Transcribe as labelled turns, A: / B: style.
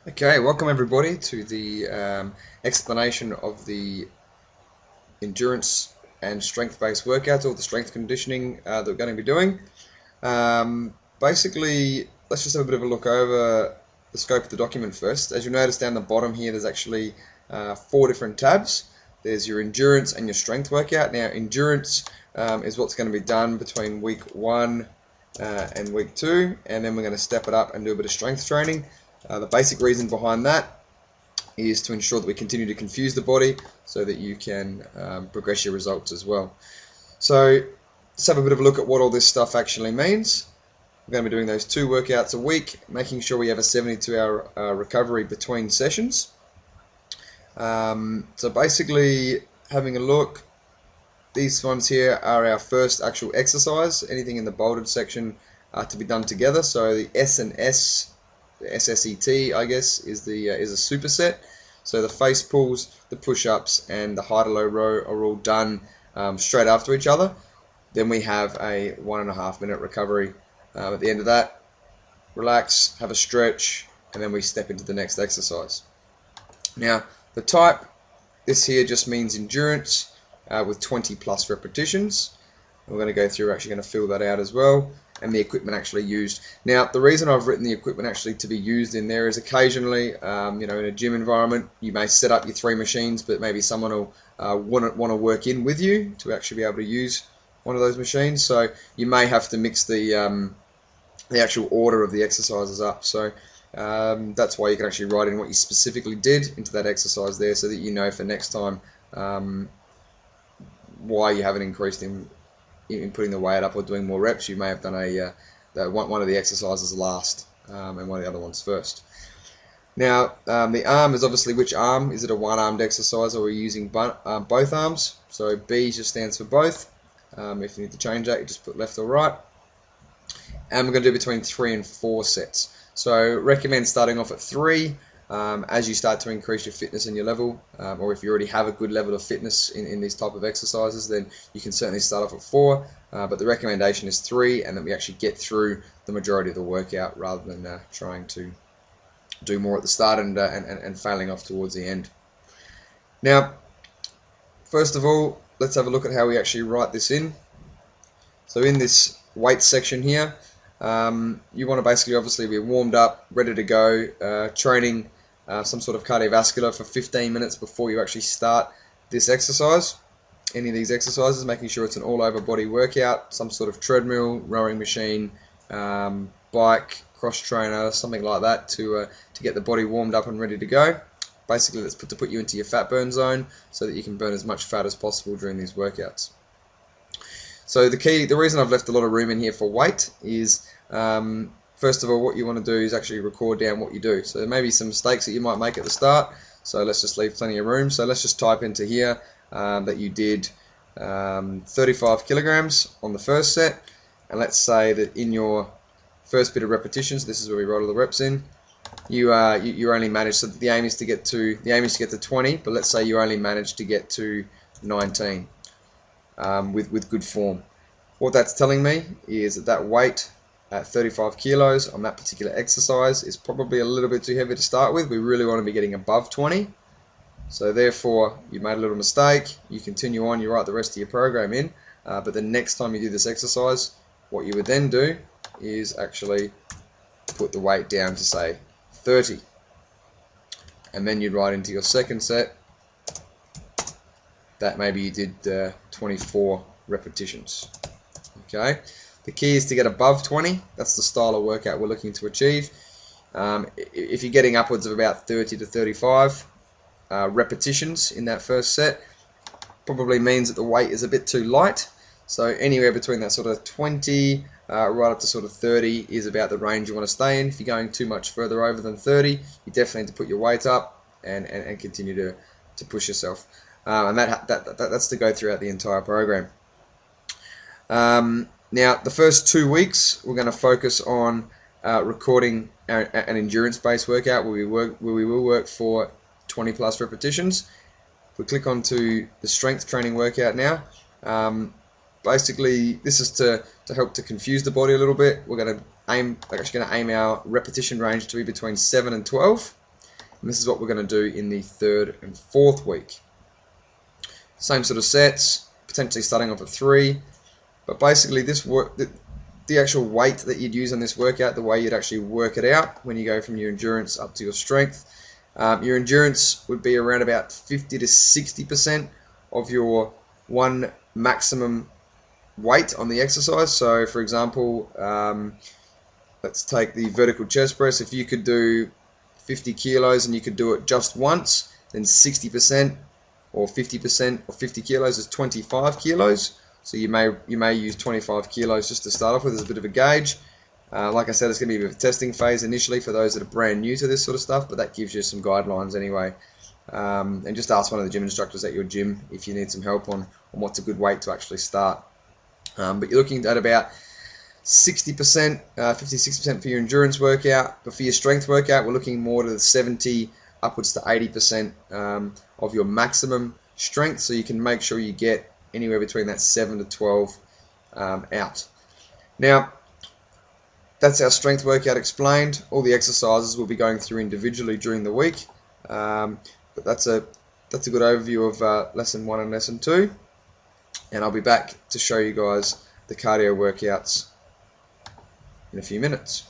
A: Okay, welcome everybody to the explanation of the endurance and strength-based workouts, or the strength conditioning that we're going to be doing. Basically, let's just have a bit of a look over the scope of the document first. As you'll notice down the bottom here, there's actually 4 different tabs. There's your endurance and your strength workout. Now, endurance is what's going to be done between week 1 and week 2, and then we're going to step it up and do a bit of strength training. The basic reason behind that is to ensure that we continue to confuse the body so that you can progress your results as well. So let's have a bit of a look at what all this stuff actually means. We're going to be doing those 2 workouts a week, making sure we have a 72-hour recovery between sessions. So basically, having a look, these ones here are our first actual exercise. Anything in the bolded section are to be done together. So the S and S, the SSET, I guess, is a superset. So the face pulls, the push-ups, and the high to low row are all done straight after each other. Then we have a 1.5 minute recovery at the end of that. Relax, have a stretch, and then we step into the next exercise. Now, the type, this here just means endurance with 20 plus repetitions. We're going to go through, actually going to fill that out as well, and the equipment actually used. Now, the reason I've written the equipment actually to be used in there is occasionally, in a gym environment, you may set up your 3 machines, but maybe someone will want to work in with you to actually be able to use one of those machines. So you may have to mix the actual order of the exercises up. So that's why you can actually write in what you specifically did into that exercise there, so that you know for next time why you haven't increased in putting the weight up or doing more reps. You may have done one of the exercises last and one of the other ones first. Now, the arm is obviously which arm. Is it a one-armed exercise, or are we using both arms? So B just stands for both. If you need to change that, you just put left or right. And we're going to do between 3 and 4 sets. So recommend starting off at 3 as you start to increase your fitness and your level, or if you already have a good level of fitness in these type of exercises, then you can certainly start off at 4, but the recommendation is 3, and that we actually get through the majority of the workout rather than trying to do more at the start and failing off towards the end. Now, first of all, let's have a look at how we actually write this in. So in this weight section here, you want to basically obviously be warmed up, ready to go, training some sort of cardiovascular for 15 minutes before you actually start this exercise. Any of these exercises, making sure it's an all-over body workout, some sort of treadmill, rowing machine, bike, cross trainer, something like that to get the body warmed up and ready to go. Basically, that's to put you into your fat burn zone so that you can burn as much fat as possible during these workouts. So the reason I've left a lot of room in here for weight is, first of all, what you want to do is actually record down what you do. So there may be some mistakes that you might make at the start, so let's just leave plenty of room. So let's just type into here that you did 35 kilograms on the first set, and let's say that in your first bit of repetitions, this is where we write all the reps in, you only managed, so the aim is to get to 20, but let's say you only managed to get to 19 with good form. What that's telling me is that weight at 35 kilos on that particular exercise is probably a little bit too heavy to start with. We really want to be getting above 20. So therefore, you made a little mistake. You continue on, you write the rest of your program in, but the next time you do this exercise, what you would then do is actually put the weight down to, say, 30. And then you'd write into your second set that maybe you did 24 repetitions. Okay. The key is to get above 20. That's the style of workout we're looking to achieve. If you're getting upwards of about 30 to 35 repetitions in that first set, probably means that the weight is a bit too light. So anywhere between that sort of 20 right up to sort of 30 is about the range you want to stay in. If you're going too much further over than 30, you definitely need to put your weight up and continue to push yourself. And that's to go throughout the entire program. Now, the first 2 weeks, we're going to focus on recording an endurance-based workout where we will work for 20 plus repetitions. If we click onto the strength training workout now, basically this is to help to confuse the body a little bit. We're going to aim our repetition range to be between 7 and 12. and this is what we're going to do in the 3rd and 4th week. Same sort of sets, potentially starting off at 3, but basically this work, the actual weight that you'd use on this workout, the way you'd actually work it out when you go from your endurance up to your strength. Your endurance would be around about 50 to 60% of your one maximum weight on the exercise. So for example, let's take the vertical chest press. If you could do 50 kilos and you could do it just once, then 60% or 50% of 50 kilos is 25 kilos. So you may use 25 kilos just to start off with as a bit of a gauge. Like I said, it's going to be a bit of a testing phase initially for those that are brand new to this sort of stuff, but that gives you some guidelines anyway. And just ask one of the gym instructors at your gym if you need some help on what's a good weight to actually start. But you're looking at about 60%, 56% for your endurance workout, but for your strength workout, we're looking more to the 70 upwards to 80% of your maximum strength, so you can make sure you get anywhere between that 7 to 12 out. Now, that's our strength workout explained. All the exercises we'll be going through individually during the week, but that's a good overview of lesson 1 and lesson 2, and I'll be back to show you guys the cardio workouts in a few minutes.